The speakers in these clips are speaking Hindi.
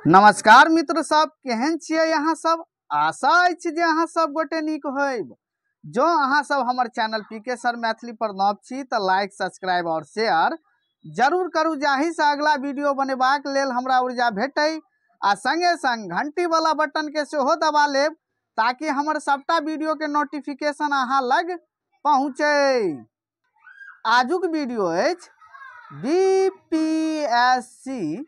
नमस्कार मित्र सब, केहन छियै यहाँ सब। आशा अछि जे अहाँ सब गोटे नीक होइब। जो अहाँ सब हमर चैनल पीके सर मैथिली पर नव छी तऽ लाइक, सब्सक्राइब और शेयर जरूर करू, जाहि से अगला वीडियो बनेबाक लेल हमरा ऊर्जा भेटै। आ संगे संग घंटी वाला बटन के सेहो दबा लेब ताकि हमर सबटा वीडियो के नोटिफिकेशन अहाँ लग पहुँचे। आजुक वीडियो अछि बीपीएससी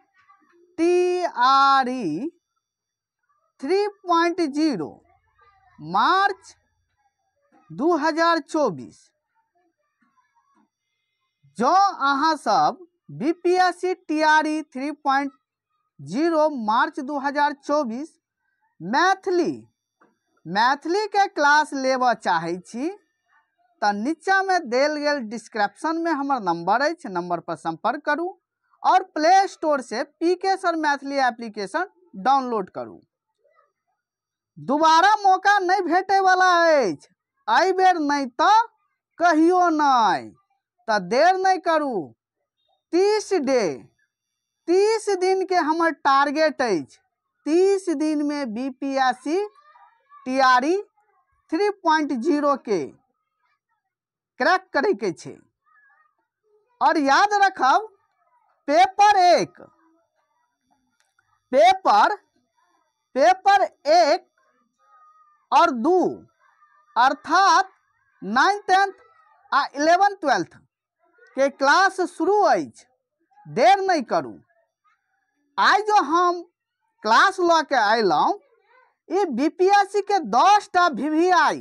TRE 3.0 मार्च 2024। जो अहाँ सब बीपीएससी TRE 3.0 मार्च 2024 मैथिली के क्लास लेबऽ चाहै छी तऽ नीचा में देल गेल डिस्क्रिप्शन में हमर नंबर अछि, नंबर पर संपर्क करू और प्ले स्टोर से पीके सर मैथिली एप्लीकेशन डाउनलोड करू। दोबारा मौका नहीं भेटे वाला अछि, एहि बेर नहीं तो कहियो नहीं, तो देर नहीं करू। 30 दिन के हमर टारगेट अछि। 30 दिन में बीपीएससी TRE 3.0 के क्रैक करे के छे। और याद रखब, पेपर 1 और 2 अर्थात 9th 10th आ 11th 12th के क्लास शुरू अछि। देर नहीं करू। आज जो हम क्लास ल के अयलौं, ई बीपीएससी के 10टा VVI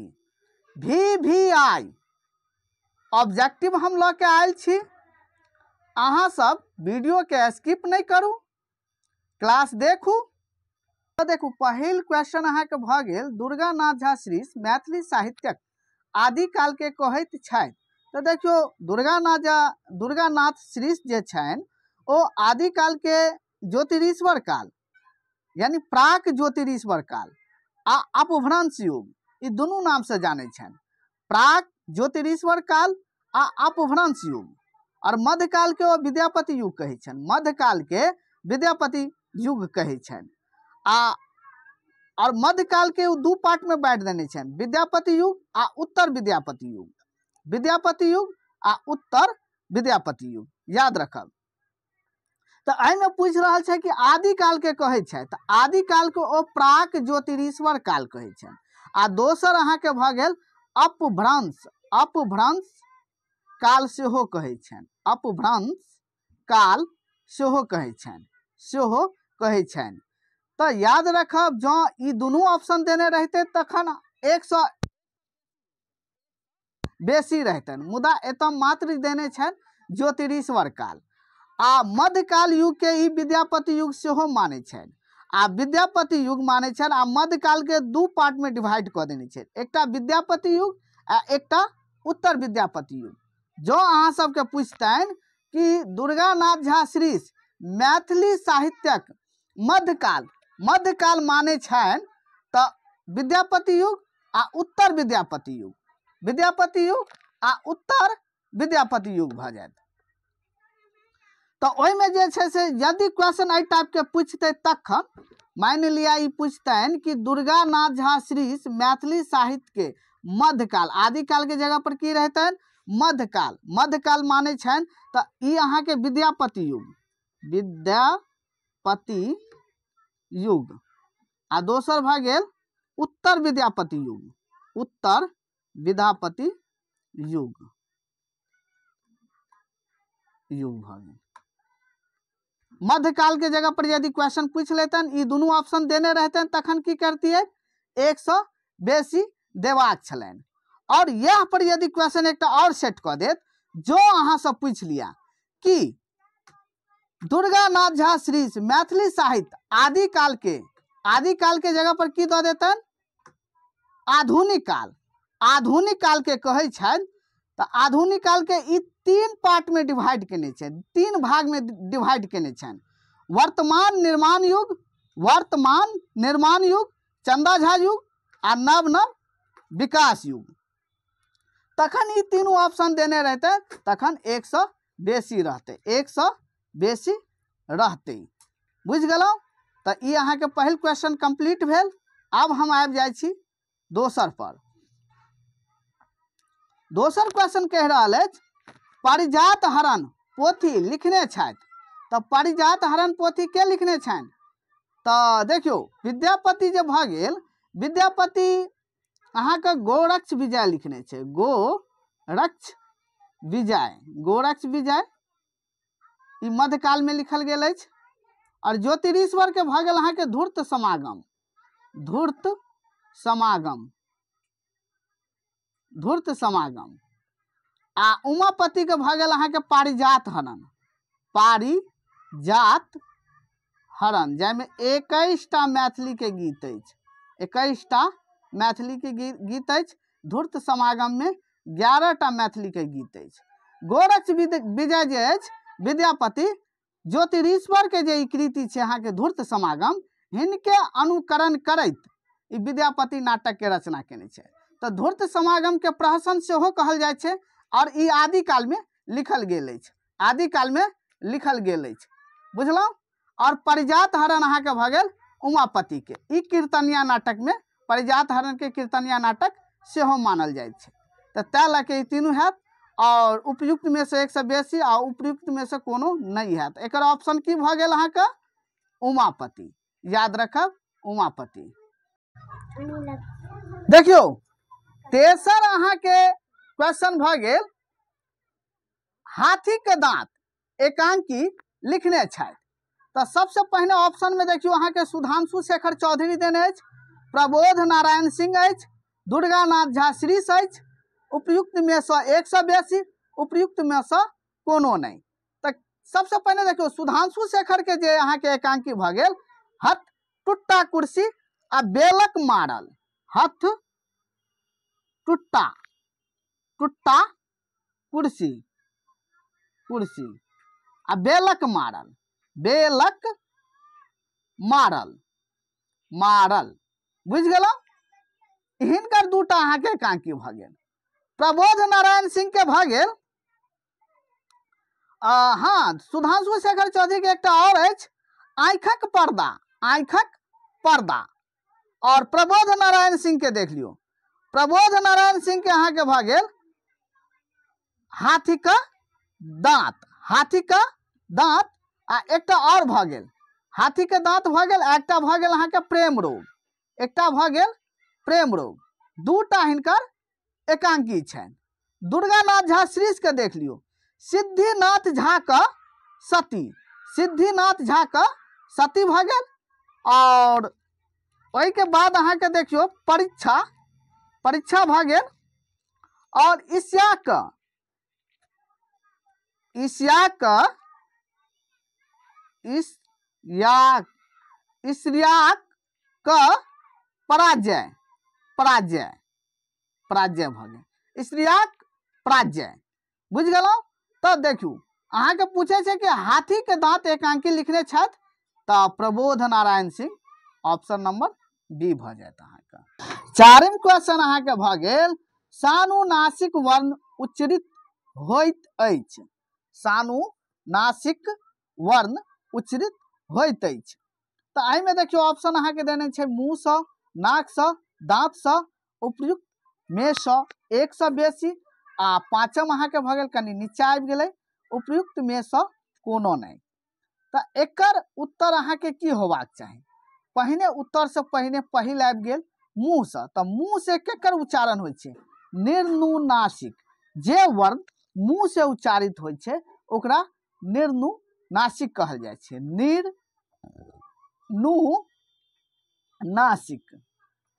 ऑब्जेक्टिव हम ल के आयल छी। अहाँ सब वीडियो के स्किप नहीं करू, क्लास देखू। तो देखू, पहिल क्वेश्चन अहाँ के भ गेल, दुर्गा नाथ झा श्रीष मैथिली साहित्यक आदि काल के कहैत छथि। तो देखियो, दुर्गा नाथ श्रीष जे छनि ओ आदि काल के ज्योतिरीश्वर काल यानी प्राक ज्योतिरीश्वर काल आ अपभ्रंश युग, ई दुनू नाम से जाने छनि। प्राक ज्योतिरीश्वर काल आ अपभ्रंश युग। और मध्यकाल के ओ विद्यापति युग कहै छनि, मध्यकाल के विद्यापति युग कहै छनि। और मध्यकाल के दू पार्ट में बांट देने छनि, विद्यापति युग आ उत्तर विद्यापति युग। विद्यापति युग आ उत्तर विद्यापति युग याद रखब। तो एहिमे पूछ रहल छै कि आदि काल के कहै छै, तो आदि काल के ओ प्राक ज्योतिरीश्वर काल कहै छै। आ दोसर अहाँ के भ गेल अपभ्रंश काल सेहो कहै छनि, अपभ्रंश काल सेहो कहै छनि। तो याद रखब, जो ई दुनू ऑप्शन देने रहते तखन 100 बेसी रहतन, मुदा एतऽ मात्र देने छनि ज्योतिरीश्वर काल। आ मध्यकाल युग के ई विद्यापति युग सेहो माने छनि। आ विद्यापति युग माने छनि आ मध्यकाल के दू पार्ट में डिवाइड क देने छनि, एकटा विद्यापति युग आ एकटा उत्तर विद्यापति युग। जो अहाँ सबके पूछतनि कि दुर्गा नाथ झा श्रीष मैथिली साहित्यक मध्यकाल माने छनि, तो विद्यापति युग आ उत्तर विद्यापति युग, विद्यापति युग आ उत्तर विद्यापति युग भ जायत। तो ओहिमे जे छै से यदि क्वेश्चन एहि टाइप के पूछते तखन, मान लिया ई पूछतनि कि दुर्गा नाथ झा श्रीष मैथिली साहित्य के मध्यकाल, आदि काल के जगह पर की रहतनि, मध्यकाल माने छनि, तो ई अहाँ के विद्यापति युग आ दोसर भ गेल उत्तर विद्यापति युग भ गेल। मध्यकाल के जगह पर यदि क्वेश्चन पूछ लेतन, ई दुनू ऑप्शन देने रहतन, तखन की करतियै, 100 बेसी देबाक छलनि। और यह पर यदि क्वेश्चन एक और सेट क देत, जो अहाँ सब पूछ लिया कि दुर्गा नाथ झा श्रीष मैथिली साहित्य आदि काल के जगह पर की दऽ देतन, आधुनिक काल के कहै छनि। तो आधुनिक काल के ई 3 पार्ट में डिवाइड केने छनि, 3 भाग में डिवाइड केने छनि। वर्तमान निर्माण युग, चंदा झा युग आ नव विकास युग। तखन ई तीनों ऑप्शन देने रहते, तखन 100 बेसी रहते, 100 बेसी रहते। बुझ गेलौ। तो ई अहाँ के पहिल क्वेश्चन कंप्लीट भेल। अब हम आबि जाइ छी दोसर पर। दोसर क्वेश्चन कह रहा है पारिजात हरण पोथी लिखने छथि। तो पारिजात हरण पोथी के लिखने छनि? तो देखियो विद्यापति जे भ गेल, विद्यापति अहाँ के गोरक्ष विजय लिखने छै। गोरक्ष विजय, गोरक्ष विजय ई मध्यकाल में लिखल गेल अछि। और ज्योतिरीश्वर के भ गेल अहाँ के धूर्त समागम, धूर्त समागम, धूर्त समागम। आ उमापति के भ गेल अहाँ के पारिजात हरण, पारिजात हरण, जाहिमे 21टा मैथिली के गीत अछि, 21टा मैथिली के गीत अछि। धूर्त समागम में 11टा मैथिली के गीत अछि। गोरक्ष विजय जे अछि विद्यापति ज्योतिरीश्वर के जे कृति छै अहाँ के धूर्त समागम, हिनके अनुकरण करैत ई विद्यापति नाटक के रचना केने छै। तो धूर्त समागम के प्रहसन सेहो कहल जाइ छै। और ई आदि काल में लिखल गेल अछि, आदि काल में लिखल गेल अछि, बुझलहुँ। और पारिजात हरण अहाँ के भ गेल उमापति के। ई कीर्तनिया नाटक में पारिजात हरण के कीर्तनिया नाटक सेहो मानल जाइ छै। तो तै लके ई तीनू हैत। और उपयुक्त में से एक से बेसी आ उपयुक्त में से कोनो नहीं हैत। एकर ऑप्शन की भ गेल अहाँ के? उमापति। याद रखब उमापति। देखियो तेसर अहाँ के क्वेश्चन भ गेल हाथी के दांत एकांकी लिखने छथि। तो सबसे पहले ऑप्शन में देखियो अहाँ के सुधांशु शेखर चौधरी देने अछि, प्रबोध नारायण सिंह अछि, दुर्गानाथ झा श्रीश अछि। उपयुक्त में से एक से बेसी, उपयुक्त में से कोनो नहीं। तो सबसे पहले देखियो सुधांशु शेखर के जे अहाँ के एकांकी भ गेल हथ टुट्टा कुर्सी आ बेलक मारल, हथ टुट्टा, टुट्टा कुर्सी, कुर्सी आ बेलक मारल, बेलक मारल, मारल, बुझ गेलौ। हिनकर दूटा अहाँ के एकांकी भ गेल। प्रबोध नारायण सिंह के भ गेल हाँ सुधांशु शेखर चौधरी के एकटा और अछि आँखक पर्दा, आँखक पर्दा। और प्रबोध नारायण सिंह के देख लियो, प्रबोध नारायण सिंह के अहाँ के भ गेल हाथी का दांत, हाथी का दांत। आ एकटा और भ गेल हाथी के दांत भ गेल, एकटा भ गेल अहाँ के प्रेम रोग, एकटा भ गेल प्रेम रोग। दूटा हिनकर एकांकी छनि। दुर्गानाथ झा श्रीश के देख लियो, सिद्धिनाथ झा का सती, सिद्धिनाथ झा का सती भ गेल। और ओहि के बाद अहाँ के देखियो परीक्षा, परीक्षा भ गेल। और इस्याक, इस्याक, इस्याक, इस्याक का पराजय, पराजय, पराजय भ गेल, इस्याक पराजय, बुझ गेलौ। तो देखियो अहाँ के पूछे छै कि हाथी के दांत एकांकी लिखने छथि। तो Prabodh Narayan Singh option number B भ जायत अहाँ के। चारिम क्वेश्चन अहाँ के भ गेल सानुनासिक वर्ण उच्चरित होइत अछि, सानुनासिक वर्ण उच्चरित होइत अछि। तो एहि में देखियो ऑप्शन अहाँ के देने छै मुंह से, नाक से, दांत से, उपयुक्त में से एक से बेसी। आ पांचम अहाँ के भ गेल कनी नीचा आबि गेलै, उपयुक्त में से कोनो नहीं। तो एकर उत्तर अहाँ के की होबाक चाही? पहिने उत्तर से पहिने पहिल आबि गेल मुंह से। तो मुंह से केकर उच्चारण होइ छै? निर्नुनासिक। जे वर्ण मुंह से उच्चारित होइ छै ओकरा निर्नुनासिक कहल जाइ छै, निर्नुनासिक,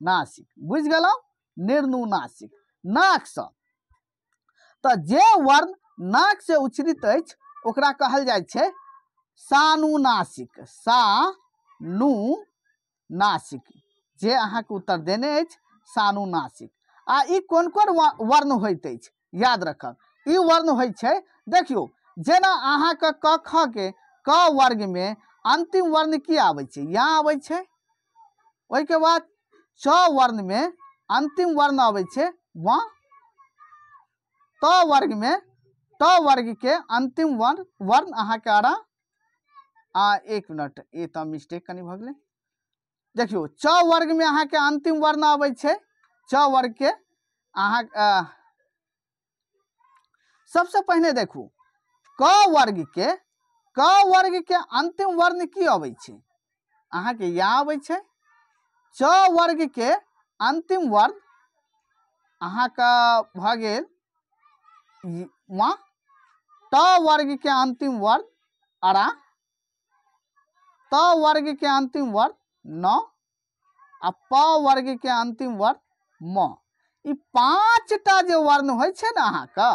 नासिक, बुझ गेलौ, निर्नुनासिक। नाक से, तो जे वर्ण नाक से उच्चरित अछि ओकरा कहल जाइ छै सानुनासिक, सानुनासिक। जे अहाँ के उत्तर देने अछि सानुनासिक। आ ई कोन कोन वर्ण होइत अछि याद रखब। ई वर्ण होइ छै देखियो जेना अहाँ के क ख के क वर्ग में अंतिम वर्ण की आबै छै? या आबै छै। ओहि के बाद च वर्ण में अंतिम वर्ण आबै छै व। त वर्ग में ट वर्ग के अंतिम वर्ण अहाँ के एक मिनट, ये तो मिस्टेक कनी भ गेलै। देखियो च वर्ग में अहाँ के अंतिम वर्ण आबै छै, च वर्ग के अहाँ सबसे पहले देखू क वर्ग के अंतिम वर्ण की आबै छै, अहाँ के या आबै छै। च वर्ग के अंतिम वर्ण अहाँ का भ गेल म, ट वर्ग के अंतिम वर्ण अरा, त वर्ग के अंतिम वर्ण न, आ प वर्ग के अंतिम वर्ण म। ई 5टा जे वर्ण होइ छै ने अहाँ का,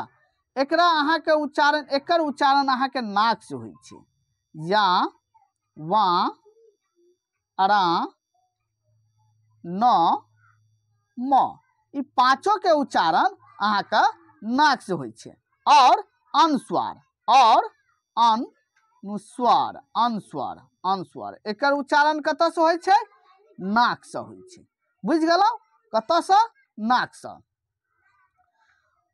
एकरा अहाँ के उच्चारण, एकर उच्चारण अहाँ के नाक से होइ छै। या, वा, अरा, न, म, ई पांचों के उच्चारण अहाँ का नाक से होइ छै। और अनुस्वार, और अनुस्वार, अनुस्वार, अनुस्वार, एकर उच्चारण कत से होइ छै, नाक से होइ छै। बुझ गेलौ, कत से, नाक से।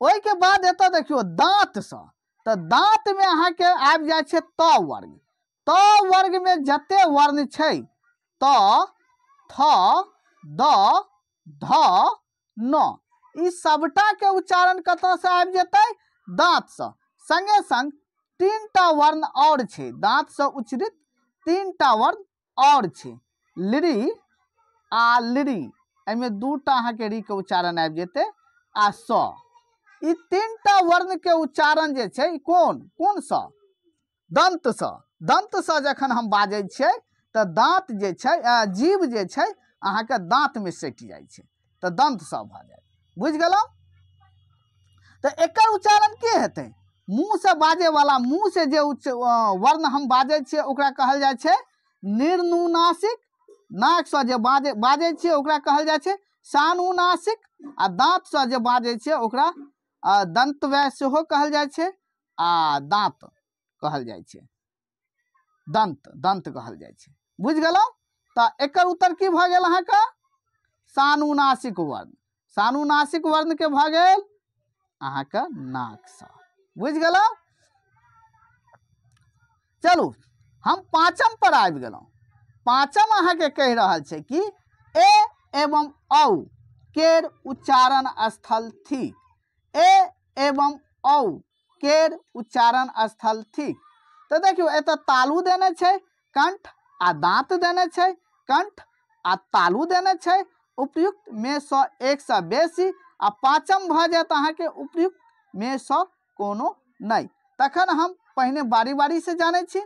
ओइ के बाद एतऽ देखियो दांत से, तो दांत में अहाँ के आबि जाय छै त वर्ग। त वर्ग में जते वर्ण छै, त, थ, द, ध, न, ई सबटा के उच्चारण कतऽ से आबि जेतै, दांत से। संगे संग 3टा वर्ण और छै, दांत से उच्चरित 3टा वर्ण और छै, लिरी आ लिरी, एमे 2टा अहाँ के री के उच्चारण आबि जेतै, आ स। ई 3टा वर्ण के उच्चारण जे छै, कोन कोन स, दंत स। दंत स जखन हम बाजै छियै तऽ दांत जे छै, जीव जे छै अहाँ के दांत में सटि जाइ छै, तऽ दंत स भ जायत। बुझ गेलौ। तऽ एकर उच्चारण की हेतै, मुंह से बाजे वाला, मुंह से जे वर्ण हम बाजै छियै ओकरा कहल जाइ छै निर्नुनासिक। नाक से जे बाजै छियै ओकरा कहल जाइ छै सानुनासिक, आ दांत से जे बाजै छियै ओकरा दंत वै सेहो कहल जाइ छै, आ दांत कहल जाइ छै, दंत, दंत कहल जाइ छै। बुझ गेलौ। तऽ एकर उत्तर की भ गेल अहाँ का, सानुनासिक वर्ण। सानुनासिक वर्ण के भ गेल अहाँ का नाक से। बुझ गेलौ। चलू हम पांचम पर आबि गेलौ। पांचम अहाँ के कहि रहल छै कि ए एवं औ केर उच्चारण स्थल थिक। ए एवं औ केर उच्चारण स्थल थिक। तो देखियो एत तालु देने छै, कंठ आ दांत देने छै, कंठ आ तालु देने छै। उपयुक्त में सँ एक से बेसी, आ पांचम भ जायत अहाँ के उपयुक्त में सँ कोनो नहीं। तखन हम पहिने बारी बारी से जानै छी।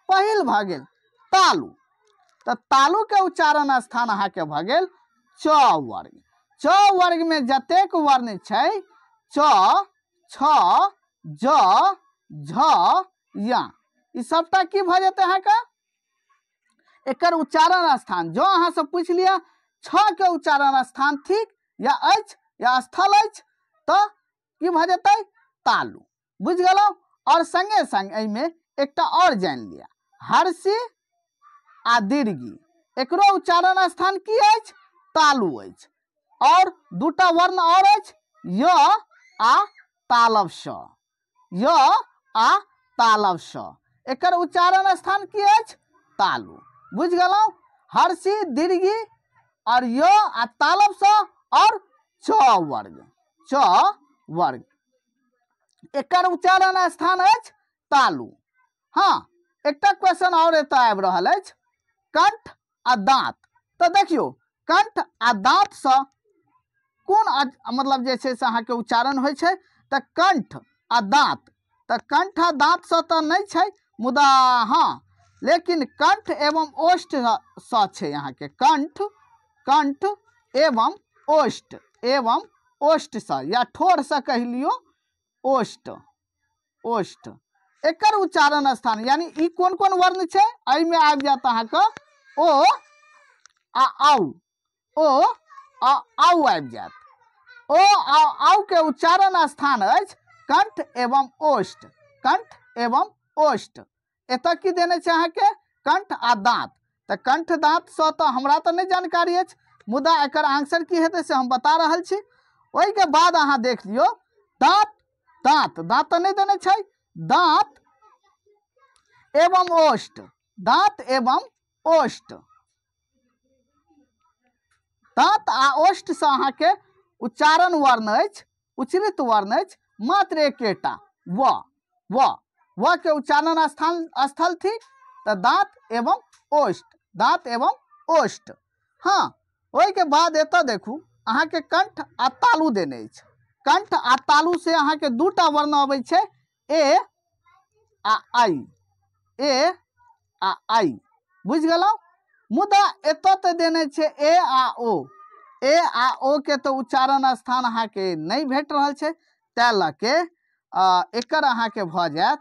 पहिल भ गेल तालु, तो तालु के उच्चारण स्थान अहाँ के भ गेल च वर्ग। च वर्ग में जतेक वर्ण छै, च, छ, ज, झ, या, ई सबटा की भ जेतै अहाँ का, एकर उच्चारण स्थान। जो अहाँ से पूछ लिया छ के उच्चारण स्थान थिक या अछि या स्थल अछि, तो की भ जेतै, तालु। बुझ गेलौ। और संगे संग एमे एकटा और जान लिया, हर्षी आ दीर्घी, एकरो उच्चारण स्थान की अछि, तालु अछि। और 2टा वर्ण और अछि, य आ तालव श, य आ तालव श, एकर उच्चारण स्थान की अछि, तालु। बुझ गेलौ। हर्षी, दीर्घी और य आ तालव स और च वर्ग, च वर्ग, एकर उच्चारण स्थान अछि तालु। हाँ, एकटा क्वेश्चन और एतऽ आबि रहल अछि, कंठ आ दांत। तो देखियो कंठ आ दांत से कोन मतलब जे छै से अहाँ के उच्चारण होइ छै, तऽ कंठ आ दांत। तऽ कंठ आ दांत से तो नहीं छै, मुदा हाँ लेकिन कंठ एवं ओष्ठ स छै अहाँ के, कंठ, कंठ एवं ओष्ठ, एवं ओष्ठ स, या ठोर से कह लियो ओष्ठ, ओष्ठ, एकर उच्चारण स्थान। यानी ई कोन कोन वर्ण छै, एहि में आबि जात अहाँ के ओ आ औ, ओ आ औ आबि जात। ओ आ औ के उच्चारण स्थान अछि कंठ एवं ओष्ठ, कंठ एवं ओष्ठ। एतऽ की देने छै अहाँ के, कंठ आ दांत। तऽ कंठ दांत सँ तो हमरा तो नहीं जानकारी अछि, मुदा एकर आंसर की हेतै से हम बता रहल छी। ओहि के बाद अहाँ देख लियो दांत, दांत, दांत तो नहीं देने छै, दांत एवं ओष्ठ, दांत एवं ओष्ठ। दांत आ ओष्ठ से अहाँ के उच्चारण वर्ण अछि, उच्चरित वर्ण अछि मात्र एकेटा व के उच्चारण स्थल थी तो दांत एवं ओष्ठ, दांत एवं ओष्ठ। हाँ, ओहि के बाद एतऽ देखू अहाँ के कंठ आ तालु देने अछि। कंठ आ तालु से अहाँ के दूटा वर्ण अबै छै, ए आ आई, ए आ आई, बुझ गेलौ। मुदा एतऽ तऽ देने छै ए आ ओ, ए आ ओ के तो उच्चारण स्थान अहाँ के नहीं भेट रहल छै, तै लऽ के एकर अहाँ के भऽ जायत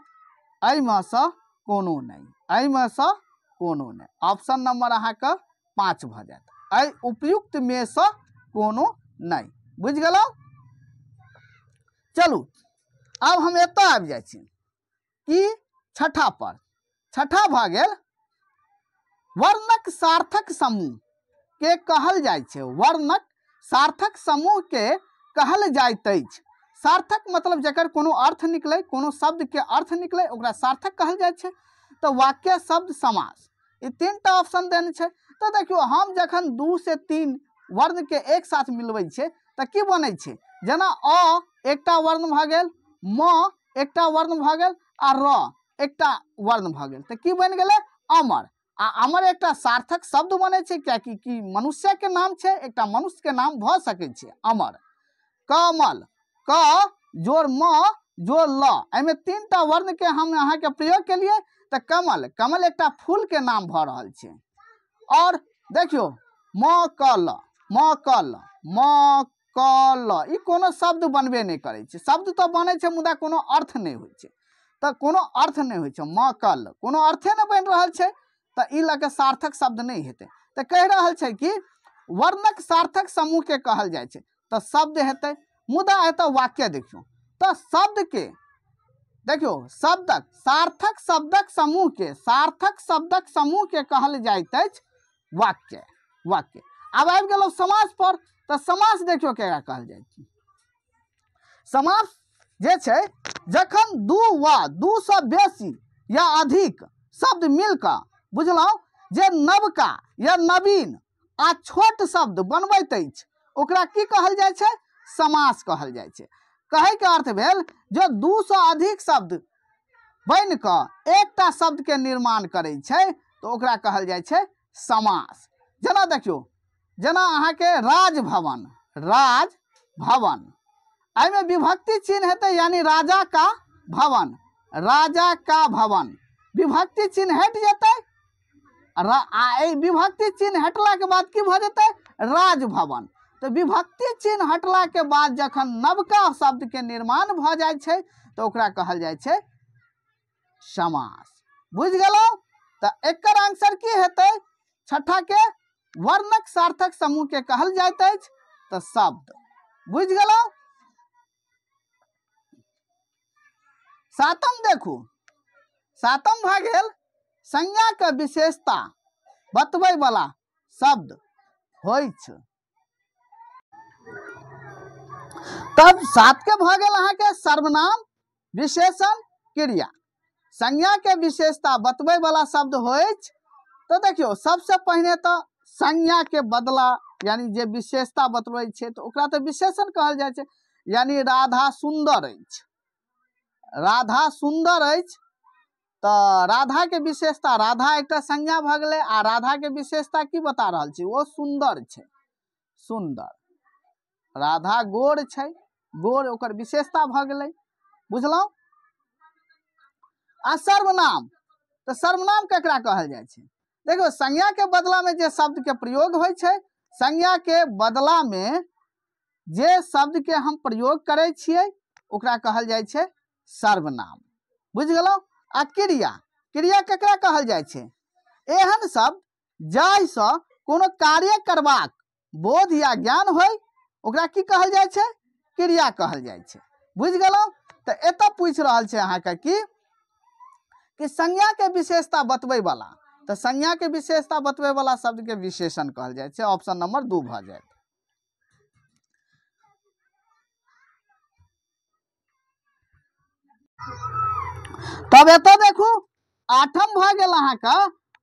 एहिमे सँ कोनो नहीं, एहिमे सँ कोनो नहीं। ऑप्शन नंबर अहाँ के 5 भऽ जायत, एहि उपयुक्त में सँ कोनो नहीं, बुझ गेलौ। चलू अब हम एतऽ आबि जाइ छी कि छठा पर। छठा भऽ गेल वर्णक सार्थक समूह के कहल जाइ छै, वर्णक सार्थक समूह के कहल जाइत अछि। सार्थक मतलब जकर कोनो अर्थ निकले, कोनो शब्द के अर्थ निकले ओकरा सार्थक कहल जाइ छै। तो वाक्य, शब्द, समास, ई तीनटा ऑप्शन देने छै। तो देखियो हम जखन 2 से 3 वर्ण के एक साथ मिलबै छै तऽ की बनै छै, जेना अ एकटा वर्ण भऽ गेल, म एकटा वर्ण भऽ गेल आ र एकटा वर्ण भऽ गेल, तऽ की बनि गेलै अमर। आ अमर एकटा सार्थक शब्द बनै छै, कियाकि कि मनुष्य के नाम छै, एकटा मनुष्य के नाम भऽ सकै छै अमर। कमल, क जोड़ म जोड़ ल, एहिमे 3टा वर्ण के हम अहाँ के प्रयोग केलिए तऽ कमल, कमल एकटा फूल के नाम भऽ रहल छै। और देखियो म क ल, म क ल, म क ल, ई कोनो शब्द बनबे नहीं करै छै। शब्द तो बनै छै मुदा कोनो अर्थ नहीं होइ छै, तऽ कोनो अर्थ नहीं होइ छै। म क ल कोनो अर्थे नहीं बनि रहल छै, तऽ ई लऽ के सार्थक शब्द नहीं हेतै। तऽ कहि रहल छै कि वर्णक सार्थक समूह के कहल जाइ छै, तऽ शब्द हेतै। मुदा एतऽ वाक्य देखियो, तऽ शब्द के देखियो, शब्दक सार्थक शब्दक समूह के, सार्थक शब्दक समूह के कहल जाइत अछि वाक्य। वाक्य अब आबि गेलौ समास पर, तऽ समास देखियो केकरा कहल जाइ छै। समास जे छै जखन दू वा दू से बेसी या अधिक शब्द मिलकर, बुझलौ, जे नवका या नवीन आ छोट शब्द बनबैत अछि ओकरा की कहल जाइ छै, समास कहल जाइ छै। कहे के अर्थ भेल जो 2 से अधिक शब्द बन कऽ एकटा शब्द के निर्माण करै छै तऽ ओकरा कहल जाइ छै समास। जेना देखियो, जेना अहाँ के राजभवन, राजभवन, एहिमे विभक्ति चिन्ह हेतै, यानी राजा का भवन, राजा का भवन, विभक्ति चिन्ह हट जेतै आ विभक्ति चिन्ह हटला के बाद की भऽ जेतै, राजभवन। तो विभक्ति चिन्ह हटला के बाद जखन नवका शब्द के निर्माण भऽ जाइ छै तऽ ओकरा कहल जाइ छै समास, बुझ गेलौ। तऽ एकर आंसर की हेतै, छठा के वर्णक सार्थक समूह के कहल जाइत अछि तऽ शब्द, बुझ गेलौ। सातम देखू, सातम भऽ गेल संज्ञा के विशेषता बतबै वाला शब्द होइ छै। तब 7 के भऽ गेल अहाँ के सर्वनाम, विशेषण, क्रिया। संज्ञा के विशेषता बतबै वाला शब्द होइ छै। तो देखियो सबसे पहिने तो संज्ञा के बदला यानी जे विशेषता बतबै छै तऽ ओकरा तो विशेषण कहल जाइ छै। यानी राधा सुंदर अछि, राधा सुंदर अछि, तऽ राधा के विशेषता, राधा एकटा संज्ञा भऽ गेलै आ राधा के विशेषता की बता रहल छै, वो सुंदर छै, सुंदर। राधा गोर छै, गोर ओकर विशेषता भऽ गेलै, बुझलौ। आ सर्वनाम, तो सर्वनाम केकरा कहल जाइ छै, देखो संज्ञा के बदला में जे शब्द के प्रयोग होइ छै, संज्ञा के बदला में जे शब्द के हम प्रयोग करै छियै ओकरा कहल जाइ छै सर्वनाम, बुझ गेलौ। आ क्रिया, क्रिया केकरा कहल जाइ छै, एहन शब्द जाहि सँ कोनो कार्य करबाक बोध या ज्ञान होय ओकरा की कहल जाइ छै, क्रिया कहल जाइ छै, बुझ गेलौ। तऽ एतऽ पूछ रहल छै अहाँ के कि संज्ञा के विशेषता बतबै वाला, तो संज्ञा के विशेषता बतबै वाला शब्द के विशेषण कहल जाइ छै। ऑप्शन नंबर 2 भऽ जायत। तब एतऽ देखू आठम भऽ गेल अहाँ के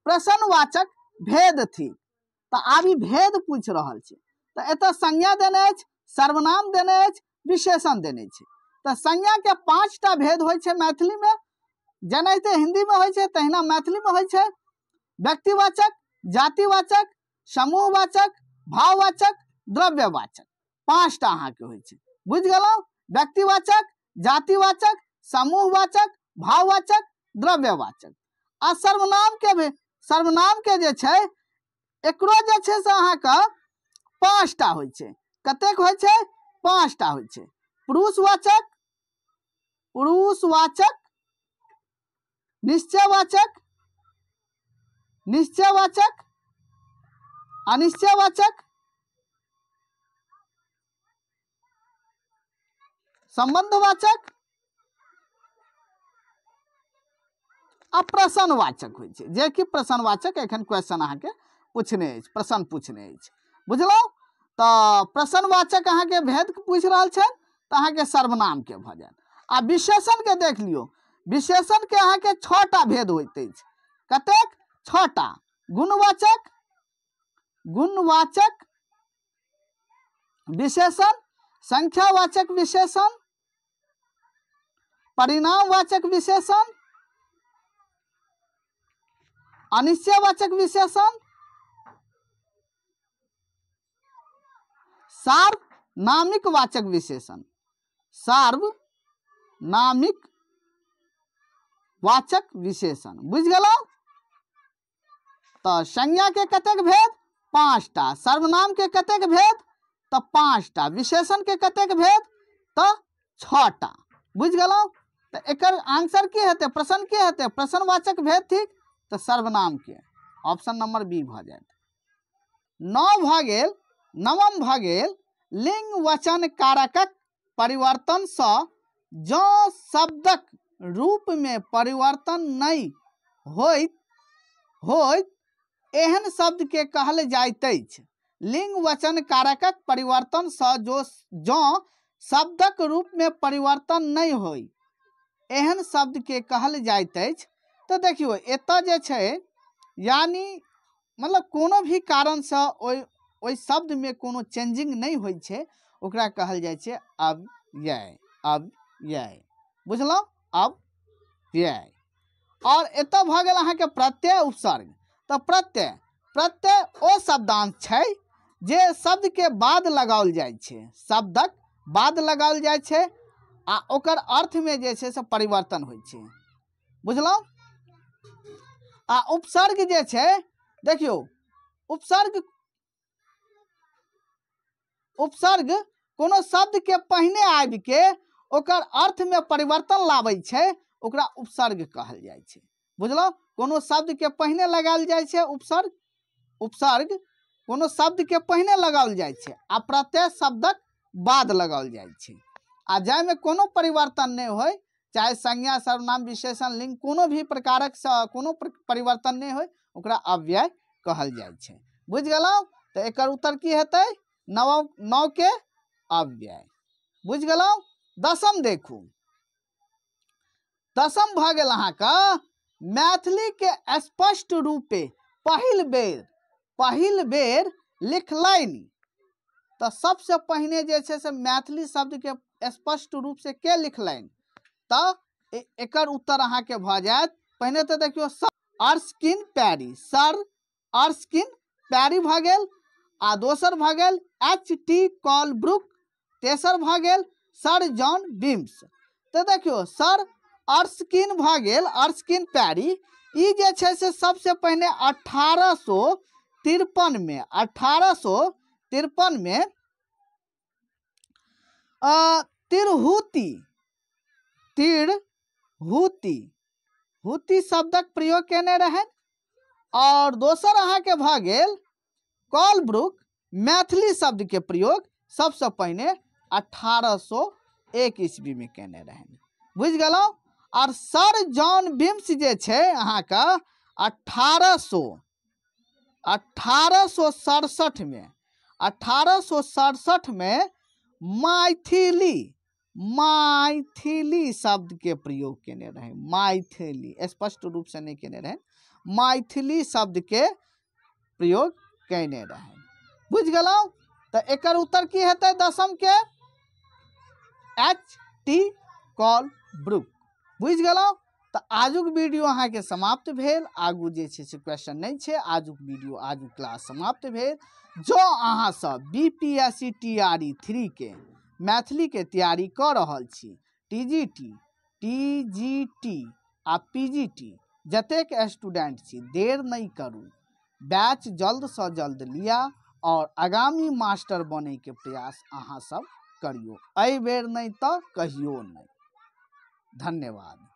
प्रश्नवाचक भेद थी। तो आब ई भेद पूछ रहल छै। तो एतऽ संज्ञा देने अछि, सर्वनाम देने अछि, विशेषण देने छै। तो संज्ञा के 5टा भेद होइ छै मैथिली में, जेनाहिते हिंदी में होइ छै तहिना मैथिली में होइ छै। व्यक्तिवाचक, जातिवाचक, समूहवाचक, भाववाचक, द्रव्यवाचक, 5टा अहाँके होइ छै। बुझ गेलहुँ? व्यक्तिवाचक, जातिवाचक, समूहवाचक, भाववाचक, द्रव्यवाचक। आ सर्वनाम के जे छै एकरो जे छै से अहाँके 5टा होइ छै। कतेक होइ छै? 5टा होइ छै। पुरुषवाचक, पुरुषवाचक, निश्चयवाचक, निश्चयवाचक, अनिश्चयवाचक, संबंधवाचक आ प्रश्नवाचक होइ छै। जे कि प्रश्नवाचक एखन क्वेश्चन अहाँके पूछने अछि, प्रश्न पूछने अछि। बुझलहुँ? तो प्रश्नवाचक अहाँके भेद पूछ रहल छै तो अहाँके सर्वनाम के भ जायत। आ विशेषण के देख लियो, विशेषण के अहाँके 6टा भेद होइत अछि। कतेक? 6टा। गुणवाचक, गुणवाचक विशेषण, संख्यावाचक विशेषण, परिणामवाचक विशेषण, अनिश्चयवाचक विशेषण, सार्वनामिक वाचक विशेषण, सार्वनामिक वाचक विशेषण। बुझ गेलहुँ? तो संज्ञा के कतेक भेद? 5टा। सर्वनाम के कतेक भेद? तो 5टा। विशेषण के कतेक भेद? तो 6टा। बुझ गेलहुँ? तो एकर आंसर की हेतै? प्रश्न की हेतै? प्रश्नवाचक भेद ठीक, तो सर्वनाम के ऑप्शन नंबर बी भ जायत। 9 भ गेल, नवम भ गेल, लिंग वचन कारकक परिवर्तन सँ जँ शब्दक रूप में परिवर्तन नहीं होइत एहन शब्द के कहल जाइत अछि। लिंग वचन कारकक परिवर्तन सँ जँ शब्दक रूप में परिवर्तन नहीं होई एहन शब्द के कहल जाइत अछि। तो देखियो एतऽ जे छै यानी मतलब कोनो भी कारण से ओइ शब्द में कोनो चेंजिंग नहीं होइ छै, ओकरा कहल जाइ छै अव्यय। अव्यय। बुझलहुँ? अव्यय। और एतऽ भ गेल अहाँके प्रत्यय उपसर्ग। तो प्रत्यय ओ शब्दांश छै जे शब्द के बाद लगाओल जाइ छै, शब्दक बाद लगाओल जाइ छै आ ओकर अर्थ में जे छै से परिवर्तन होइ छै। बुझलहुँ? आ उपसर्ग जे छै, देखियो उपसर्ग कोनो शब्द के पहिने आबि के ओकर अर्थ में परिवर्तन लाबै छै, ओकरा उपसर्ग कहल जाइ छै। बुझलहुँ? कोनो शब्द के पहिने लगायल जाइ छै उपसर्ग, उपसर्ग कोनो शब्द के पहिने लगाओल जाइ छै आ प्रत्यय शब्दक बाद लगाओल जाइ छै। आ जाहिमे कोनो परिवर्तन नहीं होय, चाहे संज्ञा, सर्वनाम, विशेषण, लिंग कोनो भी प्रकारक कोनो परिवर्तन नहीं होय, ओकरा अव्यय कहल जाइ छै। बुझ गेलहुँ? तो एकर उत्तर की हेतै? 9 के अव्यय। बुझ गेलहुँ? 10म देखू। 10म भ गेल अहाँके मैथिली के स्पष्ट रूपे पहिल बेर लिखलनि। तो सबसे पहिने जे छै से मैथिली शब्द के स्पष्ट रूप से के लिखलनि? तो एकर उत्तर अहाँके भ जायत। पहिने तो देखियो सर अर्स्किन पैरी, सर अर्स्किन पैरी भ गेल। आ दोसर भ गेल H.T. कोलब्रुक। तेसर भ गेल सर जॉन बिम्स। तो देखियो सर अर्स्किन भ गेल, अर्स्किन पैरी, ई जे छै से सबसे पहिने 1853 में तिरहुती शब्दक प्रयोग केने रहे। और दोसर अहाँके भ गेल कोलब्रुक, मैथिली शब्द के प्रयोग सबसे पहिने 1801 ईस्वी में केने रहे। बुझ गेलहुँ? और सर जॉन बिम्स जे छै अहाँके 1867 में मैथिली शब्द के प्रयोग केने रहे। मैथिली स्पष्ट रूप से नहीं केने रहे, मैथिली शब्द के प्रयोग कैने रहे। बुझ गलौ? तो एकर उत्तर की हेतै दसम के H.T. कोलब्रुक। बुझ गलौ? तो आजुक वीडियो अहाँ के समाप्त भेल। आगू जे छै से क्वेश्चन नहीं छै। आजुक वीडियो आजुक क्लास समाप्त भेल। जो अहाँ सब BPSC TRE 3 के मैथिली के तैयारी कर रहल छी, TGT, TGT आ PGT जतेक स्टूडेंट छी, देर नहीं करू, बैच जल्द से जल्द लिया और आगामी मास्टर बने के प्रयास अहाँ सब करियो। एहि बेर नहीं तो कहियो नहीं। धन्यवाद।